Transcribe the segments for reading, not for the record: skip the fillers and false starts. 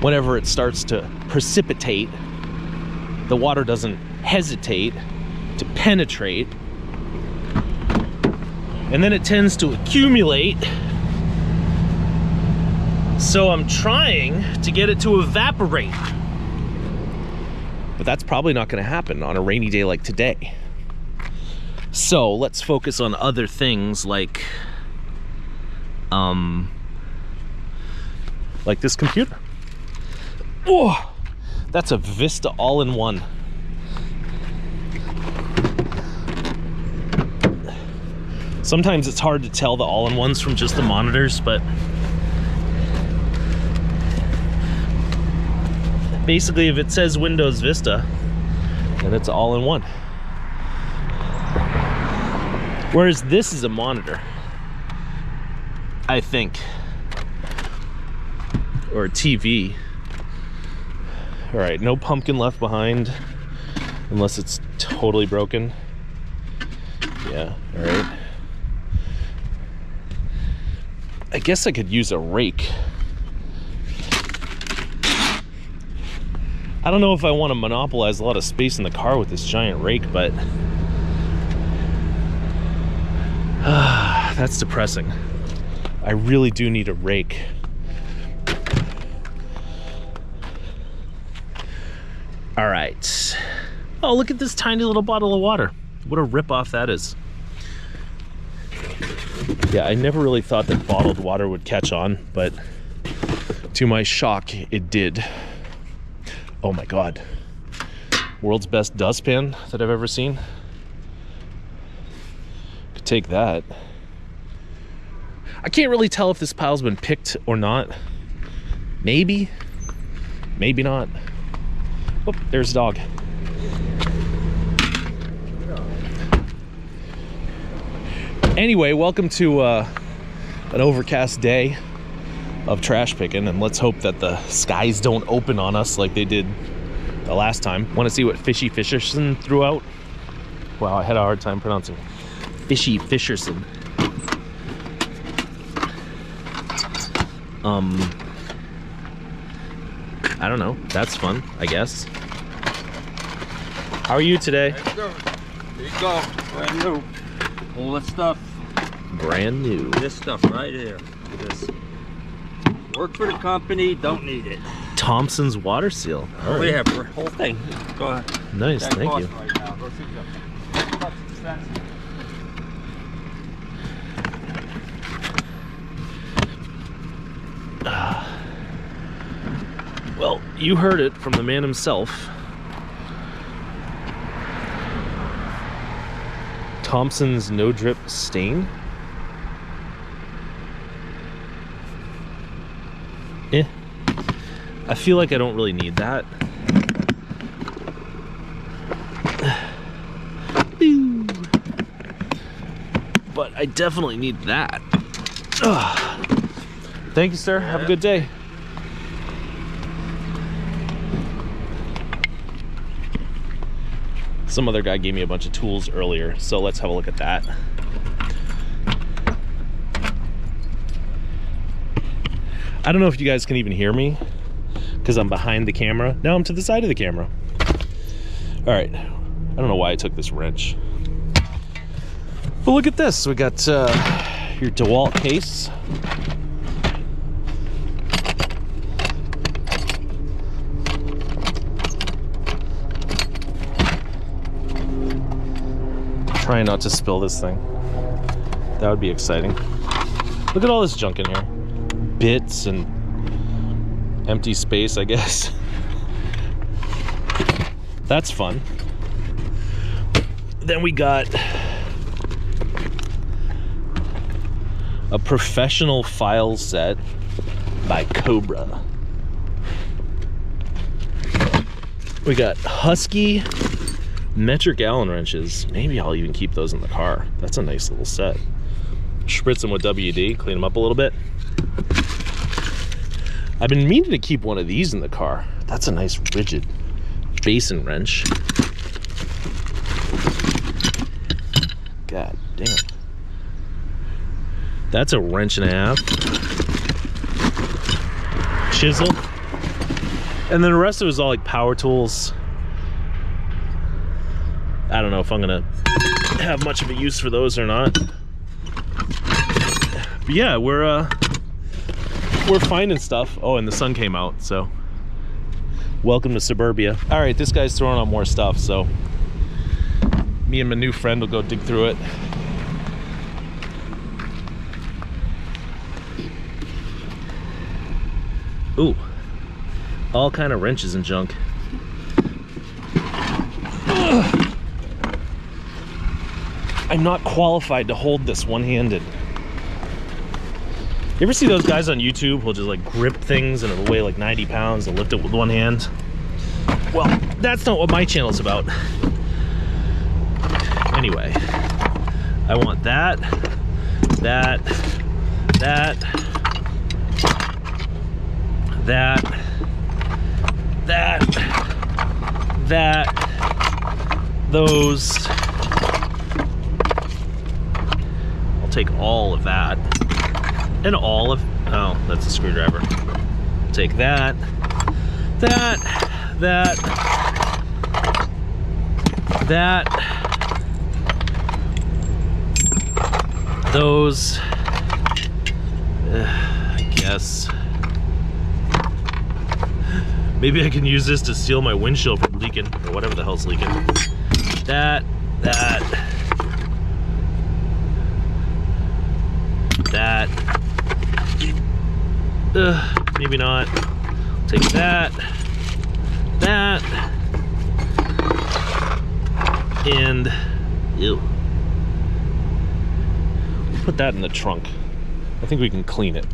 whenever it starts to precipitate, the water doesn't hesitate to penetrate, and then it tends to accumulate. So I'm trying to get it to evaporate, but that's probably not going to happen on a rainy day like today. So let's focus on other things like this computer. Oh, that's a Vista all-in-one. Sometimes it's hard to tell the all-in-ones from just the monitors, but basically if it says Windows Vista, then it's all-in-one. Whereas this is a monitor, I think, or a TV. All right, no pumpkin left behind, unless it's totally broken. Yeah, all right. I guess I could use a rake. I don't know if I want to monopolize a lot of space in the car with this giant rake, but that's depressing. I really do need a rake. All right. Oh, look at this tiny little bottle of water. What a ripoff that is. Yeah, I never really thought that bottled water would catch on, but to my shock, it did. Oh my God. World's best dustpan that I've ever seen. Could take that. I can't really tell if this pile's been picked or not. Maybe, maybe not. Oh, there's a dog. Anyway, welcome to an overcast day of trash picking, and let's hope that the skies don't open on us like they did the last time. Want to see what Fishy Fisherson threw out? Wow, I had a hard time pronouncing Fishy Fisherson. I don't know. That's fun, I guess. How are you today? There you go. Brand new. All this stuff. Brand new. This stuff right here. Look at this. Work for the company, don't need it. Thompson's water seal. All right. Yeah, for the whole thing. Go ahead. Nice, That thank you. right now. Go see them. Well, you heard it from the man himself. Thompson's no drip stain. I feel like I don't really need that. But I definitely need that. Thank you, sir. Have a good day. Some other guy gave me a bunch of tools earlier, so let's have a look at that. I don't know if you guys can even hear me because I'm behind the camera. Now I'm to the side of the camera. All right, I don't know why I took this wrench. But look at this, we got your DeWalt case. Trying not to spill this thing. That would be exciting. Look at all this junk in here. Bits and empty space, I guess. That's fun. Then we got a professional file set by Cobra. We got Husky metric Allen wrenches. Maybe I'll even keep those in the car. That's a nice little set. Spritz them with WD, clean them up a little bit. I've been meaning to keep one of these in the car. That's a nice rigid basin wrench. God damn. That's a wrench and a half. Chisel. And then the rest of it is all like power tools. I don't know if I'm gonna have much of a use for those or not. But yeah, we're finding stuff. Oh, and the sun came out, so welcome to suburbia. All right, this guy's throwing on more stuff, so me and my new friend will go dig through it. Ooh, all kind of wrenches and junk. Ugh. I'm not qualified to hold this one-handed. You ever see those guys on YouTube who'll just like grip things and it'll weigh like 90 pounds and lift it with one hand? Well, that's not what my channel's about. Anyway, I want that, that, those. I'll take all of that. And all of, oh, that's a screwdriver. Take that, those, I guess. Maybe I can use this to seal my windshield from leaking, or whatever the hell's leaking. That. Maybe not. Take that, and ew. We'll put that in the trunk. I think we can clean it.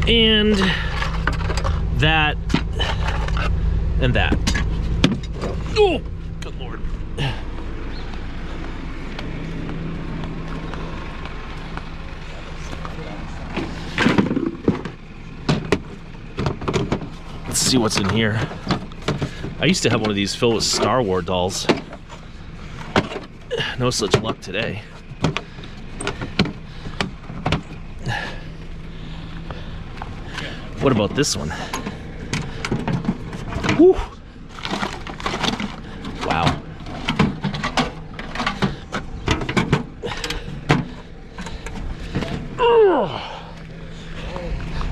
And that, and that. Oh, good Lord. Let's see what's in here. I used to have one of these filled with Star Wars dolls. No such luck today. What about this one? Whew. Wow. Ugh.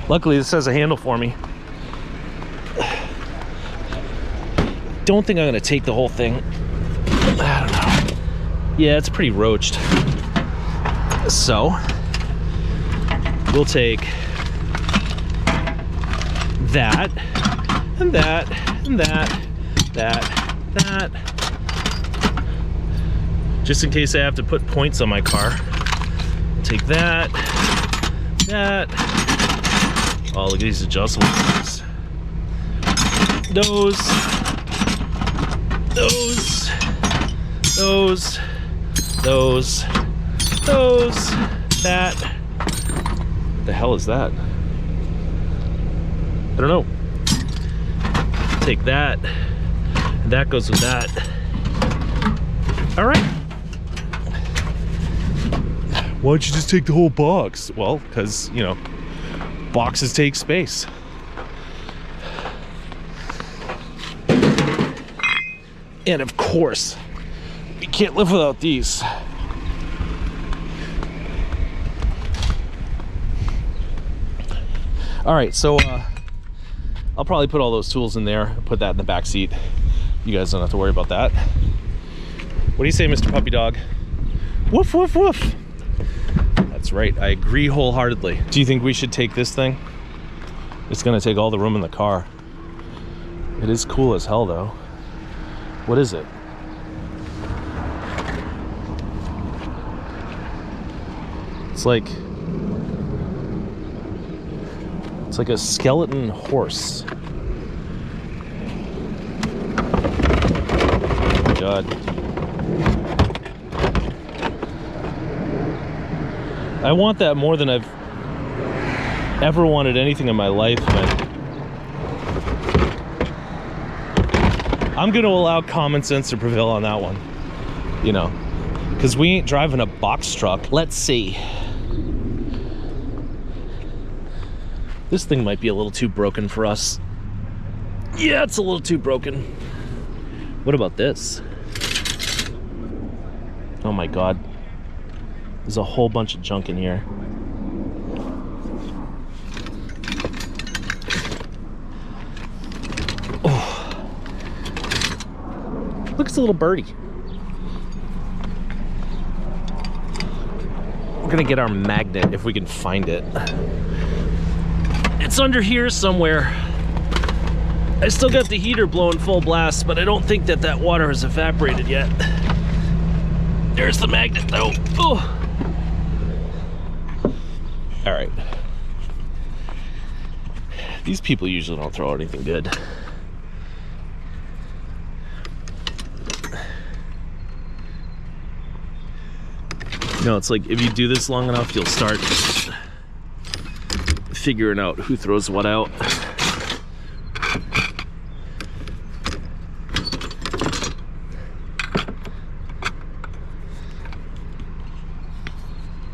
Luckily, this has a handle for me. Don't think I'm gonna take the whole thing. I don't know. Yeah, it's pretty roached. So, we'll take that, and that, and that. Just in case I have to put points on my car. Take that. Oh, look at these adjustables. Those. That. What the hell is that? I don't know. Take that. And that goes with that. All right. Why don't you just take the whole box? Well, because, you know, boxes take space. And of course, we can't live without these. All right, so I'll probably put all those tools in there, put that in the back seat. You guys don't have to worry about that. What do you say, Mr. Puppy Dog? Woof, woof, woof. That's right, I agree wholeheartedly. Do you think we should take this thing? It's gonna take all the room in the car. It is cool as hell though. What is it? It's like a skeleton horse. Oh my God. I want that more than I've ever wanted anything in my life, but I'm gonna allow common sense to prevail on that one, you know, because we ain't driving a box truck. Let's see. This thing might be a little too broken for us. Yeah, it's a little too broken. What about this? Oh my God. There's a whole bunch of junk in here. Oh. Look, it's a little birdie. We're gonna get our magnet if we can find it. It's under here somewhere. I still got the heater blowing full blast, but I don't think that that water has evaporated yet. There's the magnet though. Oh. All right. These people usually don't throw out anything good. No, it's like if you do this long enough, you'll start figuring out who throws what out.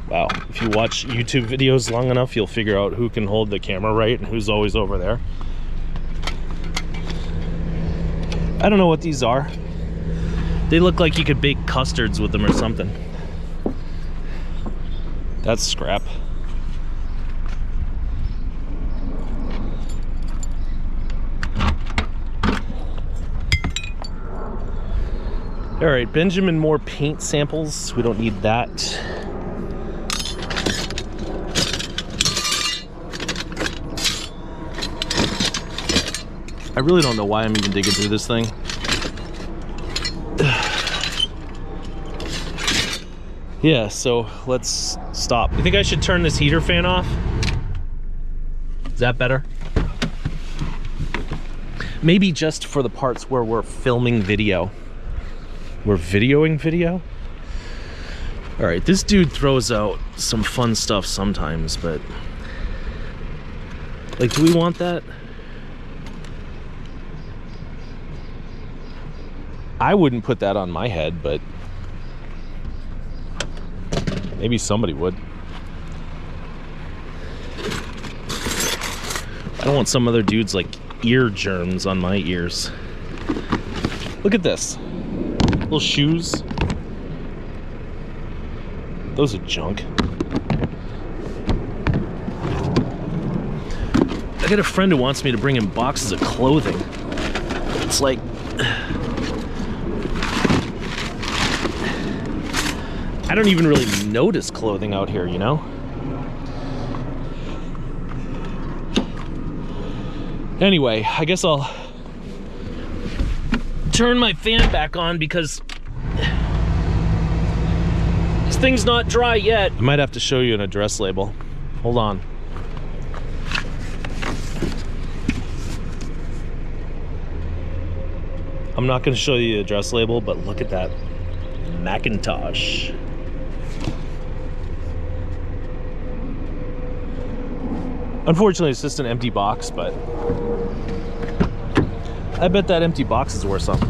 Wow, if you watch YouTube videos long enough, you'll figure out who can hold the camera right and who's always over there. I don't know what these are. They look like you could bake custards with them or something. That's scrap. All right, Benjamin Moore paint samples. We don't need that. I really don't know why I'm even digging through this thing. Yeah, so let's stop. You think I should turn this heater fan off? Is that better? Maybe just for the parts where we're filming video. We're videoing video? All right, this dude throws out some fun stuff sometimes, but like, do we want that? I wouldn't put that on my head, but maybe somebody would. I don't want some other dude's like ear germs on my ears. Look at this. Little shoes. Those are junk. I got a friend who wants me to bring him boxes of clothing. It's like, I don't even really notice clothing out here, you know? Anyway, I guess I'll turn my fan back on because this thing's not dry yet. I might have to show you an address label. Hold on. I'm not gonna show you the address label, but look at that Macintosh. Unfortunately, it's just an empty box, but I bet that empty box is worth something.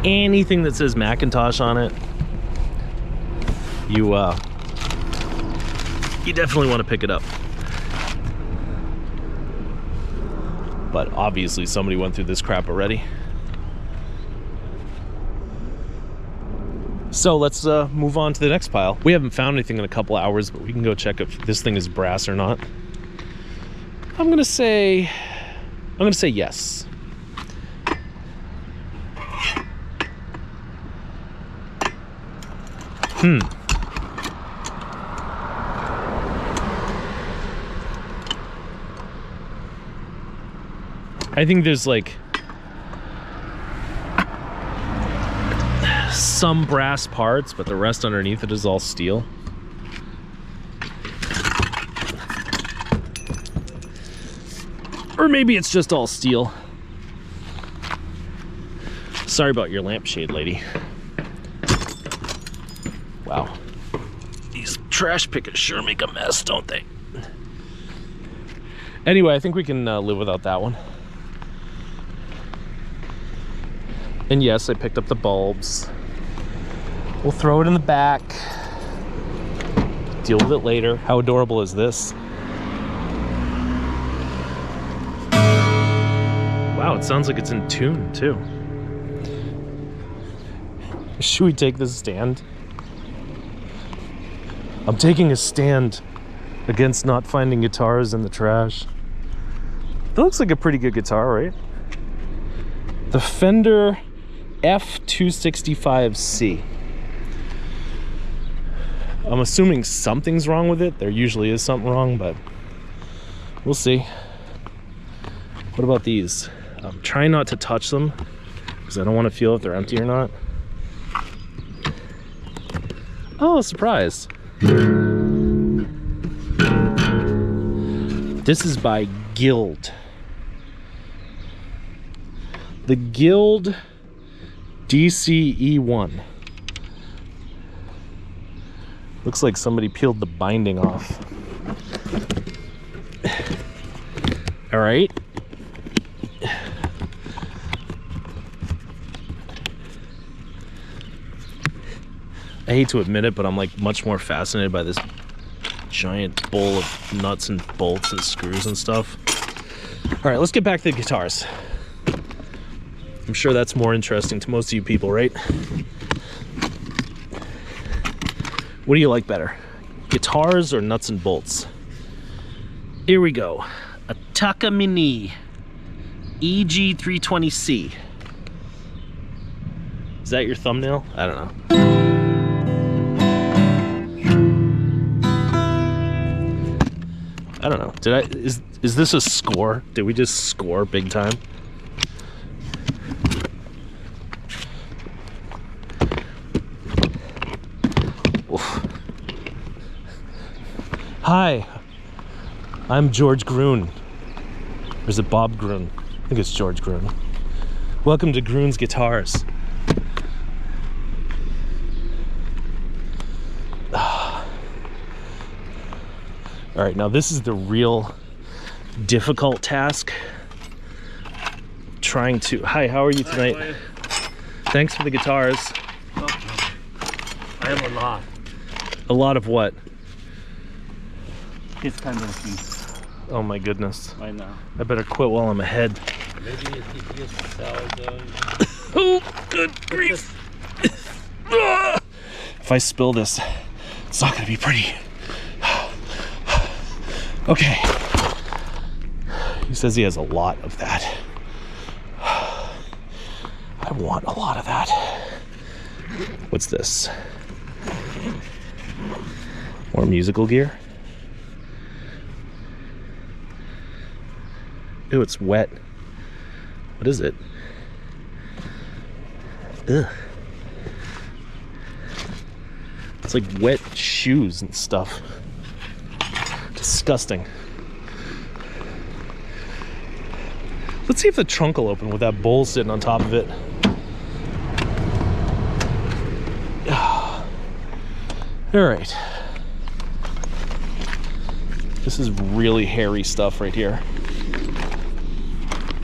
Anything that says Macintosh on it, you definitely want to pick it up. But obviously somebody went through this crap already. So let's move on to the next pile. We haven't found anything in a couple hours, but we can go check if this thing is brass or not. I'm gonna say yes. I think there's like some brass parts, but the rest underneath it is all steel. Or maybe it's just all steel. Sorry about your lampshade, lady. Wow. These trash pickers sure make a mess, don't they? Anyway, I think we can live without that one. And yes, I picked up the bulbs. We'll throw it in the back. Deal with it later. How adorable is this? Wow, it sounds like it's in tune too. Should we take this stand? I'm taking a stand against not finding guitars in the trash. That looks like a pretty good guitar, right? The Fender F265C. I'm assuming something's wrong with it. There usually is something wrong, but we'll see. What about these? I'm trying not to touch them because I don't want to feel if they're empty or not. Oh, surprise. This is by Guild. The Guild DCE1. Looks like somebody peeled the binding off. All right. I hate to admit it, but I'm like much more fascinated by this giant bowl of nuts and bolts and screws and stuff. All right, let's get back to the guitars. I'm sure that's more interesting to most of you people, right? What do you like better? Guitars or nuts and bolts? Here we go. A Taka Mini EG320C. Is that your thumbnail? I don't know. I don't know. Is this a score? Did we just score big time? Oof. Hi, I'm George Groon. Or is it Bob Groon? I think it's George Groon. Welcome to Groon's Guitars. All right, now this is the real difficult task. Trying to... Hi, how are you tonight? Hi, Thanks for the guitars. oh, I have a lot. A lot of what? This kind of thing Oh my goodness. right now. I better quit while I'm ahead. Maybe if you just sell those. Oh, good grief. If I spill this, it's not gonna be pretty. Okay. He says he has a lot of that. I want a lot of that. What's this? More musical gear? Ew, it's wet. What is it? Ugh. It's like wet shoes and stuff. Disgusting. Let's see if the trunk will open with that bowl sitting on top of it. All right. This is really hairy stuff right here.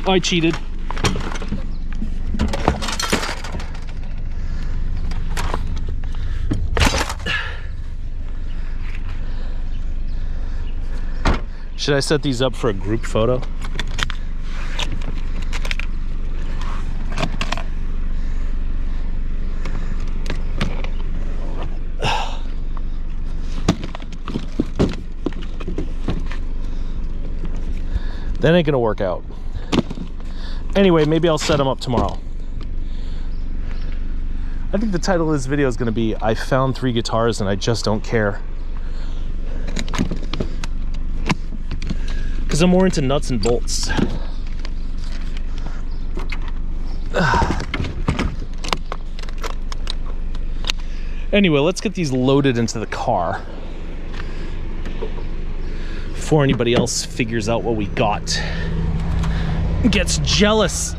I cheated. Should I set these up for a group photo? That ain't gonna work out. Anyway, maybe I'll set them up tomorrow. I think the title of this video is gonna be I found 3 guitars and I just don't care. Because I'm more into nuts and bolts. Anyway, let's get these loaded into the car before anybody else figures out what we got. Gets jealous.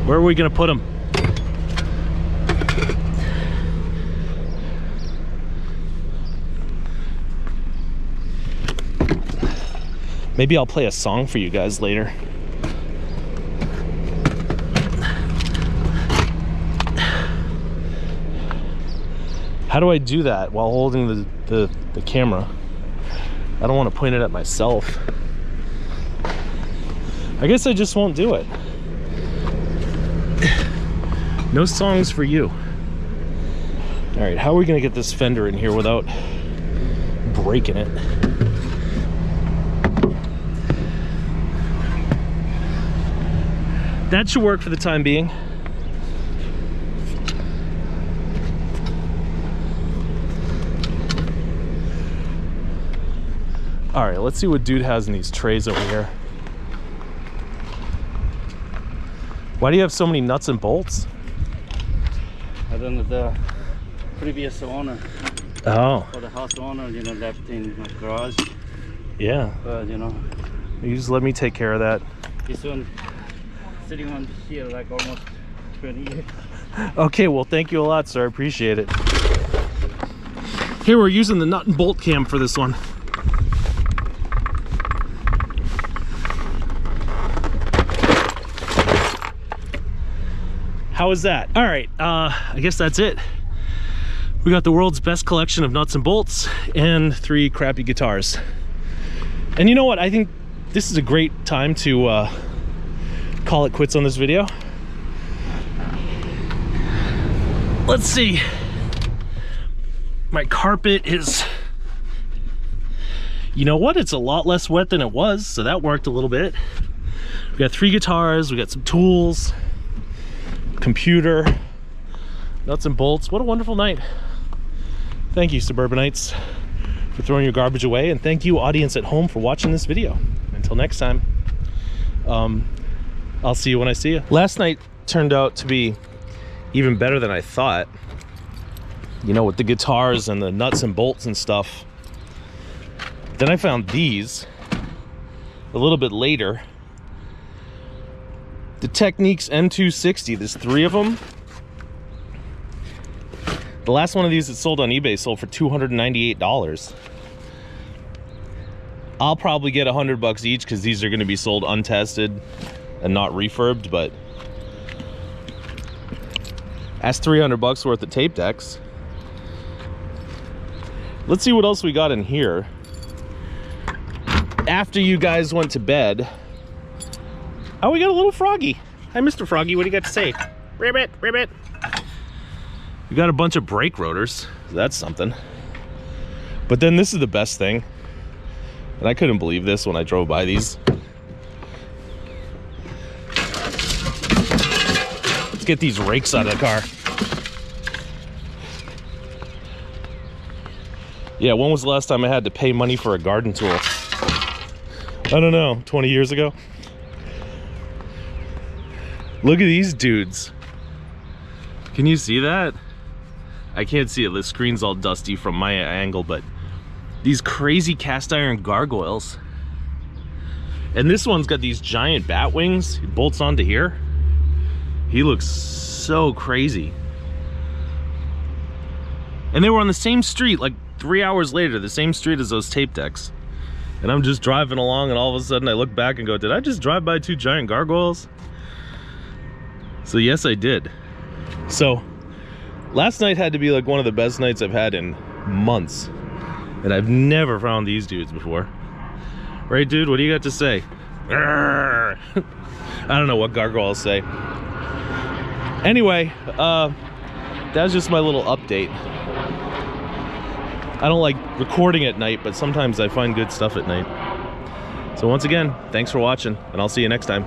Where are we gonna put them? Maybe I'll play a song for you guys later. How do I do that while holding the camera? I don't want to point it at myself. I guess I just won't do it. No songs for you. All right, how are we gonna get this fender in here without breaking it? That should work for the time being. All right, let's see what dude has in these trays over here. Why do you have so many nuts and bolts? I don't know, the previous owner, Oh, or the house owner, you know, left in my garage. yeah. But you know, You just let me take care of that. this one sitting on here like almost 20 years. Okay, well, thank you a lot, sir. I appreciate it. Here, we're using the nut and bolt cam for this one. How is that? All right, I guess that's it. We got the world's best collection of nuts and bolts and 3 crappy guitars. And you know what? I think this is a great time to call it quits on this video. Let's see. My carpet is, you know what? It's a lot less wet than it was, so that worked a little bit. We got 3 guitars, we got some tools, computer, nuts and bolts. What a wonderful night. Thank you, suburbanites, for throwing your garbage away, and thank you, audience at home, for watching this video. Until next time, I'll see you when I see you. Last night turned out to be even better than I thought. You know, with the guitars and the nuts and bolts and stuff. Then I found these a little bit later. The Techniques N260, there's 3 of them. The last one of these that sold on eBay sold for $298. I'll probably get $100 each because these are going to be sold untested and not refurbed, but that's $300 worth of tape decks. Let's see what else we got in here. After you guys went to bed, oh, we got a little Froggy. Hi, Mr. Froggy, what do you got to say? Ribbit, ribbit. We got a bunch of brake rotors, so that's something. But then this is the best thing, and I couldn't believe this when I drove by these. Let's get these rakes out of the car. Yeah, when was the last time I had to pay money for a garden tool? I don't know, 20 years ago? Look at these dudes. Can you see that? I can't see it, the screen's all dusty from my angle, but these crazy cast iron gargoyles. And this one's got these giant bat wings. It bolts onto here. He looks so crazy. And they were on the same street like 3 hours later, the same street as those tape decks. And I'm just driving along, and all of a sudden I look back and go, did I just drive by 2 giant gargoyles? So yes, I did. So last night had to be like one of the best nights I've had in months. And I've never found these dudes before. Right, dude? What do you got to say? I don't know what gargoyles say. Anyway, that's just my little update. I don't like recording at night, but sometimes I find good stuff at night. So once again, thanks for watching, and I'll see you next time.